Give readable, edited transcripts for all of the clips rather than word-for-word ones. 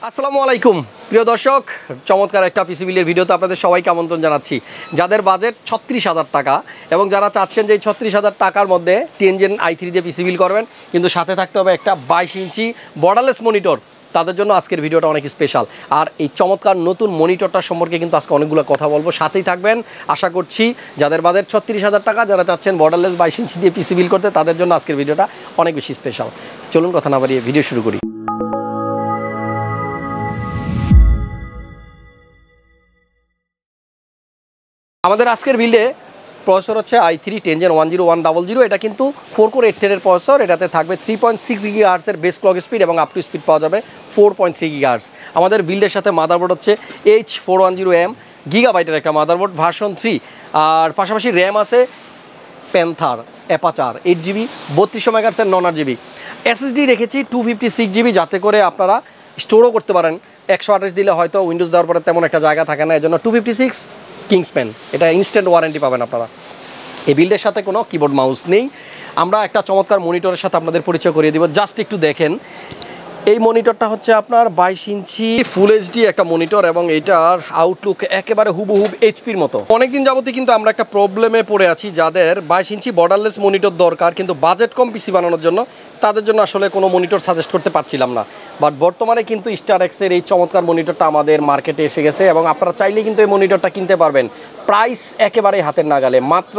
আসসালামু আলাইকুম প্রিয় দর্শক, চমৎকার একটা পিসি বিলের ভিডিওতে আপনাদের সবাইকে আমন্ত্রণ জানাচ্ছি। যাদের বাজেট 36,000 টাকা এবং যারা চাচ্ছেন যে এই 36,000 টাকার মধ্যে 10 Gen i3 দিয়ে পিসি বিল করবেন, কিন্তু সাথে থাকতে হবে একটা 22 ইঞ্চি বর্ডারলেস মনিটর, তাদের জন্য আজকের ভিডিওটা অনেক স্পেশাল। আর এই চমৎকার নতুন মনিটরটা সম্পর্কে কিন্তু আজকে অনেকগুলো কথা বলবো, সাথেই থাকবেন। আশা করছি যাদের বাজেট 36,000 টাকা, যারা চাচ্ছেন বর্ডারলেস 22 ইঞ্চি দিয়ে পিসি বিল করতে, তাদের জন্য আজকের ভিডিওটা অনেক বেশি স্পেশাল। চলুন কথা না বাড়িয়ে ভিডিও শুরু করি। আমাদের আজকের বিল্ডে প্রসেসর হচ্ছে i3 10 Gen 10100। এটা কিন্তু 4 কোর 8 থ্রেডের প্রসেসর। এটাতে থাকবে 3.6 GHz বেস ক্লক স্পিড এবং আপ টু স্পিড পাওয়া যাবে 4.3 GHz। আমাদের বিল্ডের সাথে মাদারবোর্ড হচ্ছে H410M গিগাবাইটের একটা মাদারবোর্ড ভার্সন 3, আর পাশাপাশি র্যাম আছে প্যান্থার অ্যাপাচার 8GB 3200 MHz নন 8GB। এসএসডি রেখেছি 256GB, যাতে করে আপনারা স্টোরও করতে পারেন। 128 দিলে হয়তো উইন্ডোজ দেওয়ার পরে তেমন একটা জায়গা থাকে না, এজন্য 256 কিংসপ্যান, এটা ইনস্ট্যান্ট ওয়ারেন্টি পাবেন আপনারা। এই বিল্ডের সাথে কোনো কিবোর্ড মাউস নেই। আমরা একটা চমৎকার মনিটরের সাথে আপনাদের পরিচয় করিয়ে দিব, জাস্ট একটু দেখেন। এই মনিটরটা হচ্ছে আপনার 22 ইঞ্চি ফুল এইচডি একটা মনিটর এবং এটার আউটলুক একেবারে হুবহুব এইচপির মতো। অনেকদিন যাবতই কিন্তু আমরা একটা প্রবলেমে পড়ে আছি, যাদের 22 ইঞ্চি বর্ডারলেস মনিটর দরকার কিন্তু বাজেট কম পিসি বানানোর জন্য, তাদের জন্য আসলে কোনো মনিটর সাজেস্ট করতে পারছিলাম না। বাট বর্তমানে কিন্তু স্টার এক্সের এই চমৎকার মনিটরটা আমাদের মার্কেটে এসে গেছে এবং আপনারা চাইলে কিন্তু এই মনিটরটা কিনতে পারবেন। প্রাইস একেবারে হাতের নাগালে, মাত্র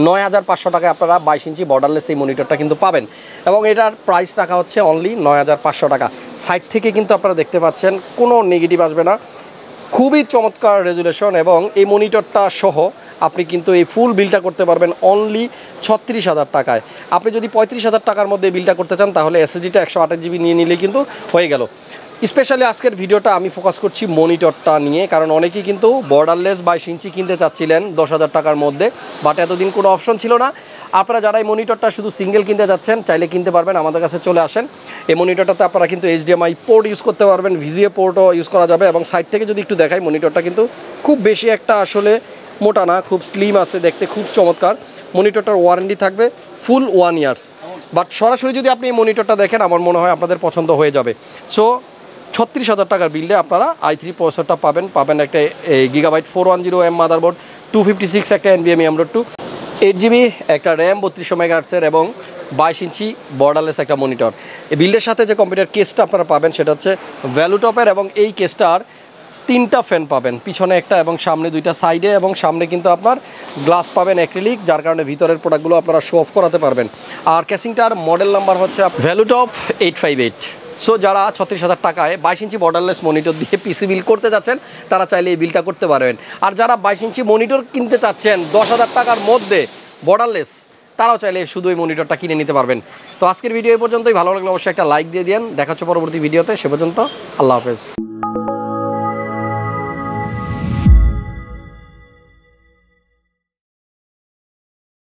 9,500 টাকায় আপনারা 22 ইঞ্চি বর্ডারলেস এই মনিটরটা কিন্তু পাবেন এবং এটার প্রাইস রাখা হচ্ছে অনলি 9,500 টাকা। সাইড থেকে কিন্তু আপনারা দেখতে পাচ্ছেন কোনো নেগেটিভ আসবে না, খুবই চমৎকার রেজুলেশন এবং এই মনিটরটা সহ আপনি কিন্তু এই ফুল বিলটা করতে পারবেন অনলি 36,000 টাকায়। আপনি যদি 35,000 টাকার মধ্যে বিলটা করতে চান, তাহলে এসএসডিটা 128GB নিয়ে নিলেই কিন্তু হয়ে গেল। স্পেশালি আজকের ভিডিওটা আমি ফোকাস করছি মনিটরটা নিয়ে, কারণ অনেকেই কিন্তু বর্ডারলেস 22 ইঞ্চি কিনতে চাচ্ছিলেন 10,000 টাকার মধ্যে, বাট এতদিন কোনো অপশন ছিল না। আপনারা যারা এই মনিটরটা শুধু সিঙ্গেল কিনতে যাচ্ছেন, চাইলে কিনতে পারবেন, আমাদের কাছে চলে আসেন। এই মনিটরটাতে আপনারা কিন্তু HDMI পোর্ট ইউজ করতে পারবেন, VGA পোর্টও ইউজ করা যাবে এবং সাইড থেকে যদি একটু দেখাই, মনিটরটা কিন্তু খুব বেশি একটা আসলে মোটা না, খুব স্লিম আছে, দেখতে খুব চমৎকার। মনিটরটার ওয়ারেন্টি থাকবে ফুল 1 ইয়ার্স। বাট সরাসরি যদি আপনি এই মনিটরটা দেখেন, আমার মনে হয় আপনাদের পছন্দ হয়ে যাবে। সো 36,000 টাকার বিল্ডে আপনারা i3 প্রসেসরটা পাবেন একটা গিগাবাইট 410M মাদারবোর্ড, 256 একটা NVMe M.2, 8GB একটা র্যাম 3200 MHz এবং 22 ইঞ্চি বর্ডারলেস একটা মনিটর। এই বিল্ডের সাথে যে কম্পিউটার কেসটা আপনারা পাবেন সেটা হচ্ছে ভ্যালুটপের এবং এই কেসটার 3টা ফ্যান পাবেন, পিছনে একটা এবং সামনে 2টা সাইডে, এবং সামনে কিন্তু আপনার গ্লাস পাবেন অ্যাক্রিলিক, যার কারণে ভিতরের প্রোডাক্টগুলো আপনারা শো অফ করাতে পারবেন। আর ক্যাসিংটার মডেল নাম্বার হচ্ছে ভ্যালুটপ 858। সো যারা 36,000 টাকায় 22 ইঞ্চি বর্ডারলেস মনিটর দিয়ে পিসি বিল করতে চাচ্ছেন, তারা চাইলে এই বিলটা করতে পারবেন। আর যারা 22 ইঞ্চি মনিটর কিনতে চাচ্ছেন 10,000 টাকার মধ্যে বর্ডারলেস, তারাও চাইলে শুধু এই মনিটরটা কিনে নিতে পারবেন। তো আজকের ভিডিও এই পর্যন্তই। ভালো লাগলে অবশ্যই একটা লাইক দিয়ে দিন। দেখা হচ্ছে পরবর্তী ভিডিওতে। সে পর্যন্ত আল্লাহ হাফেজ।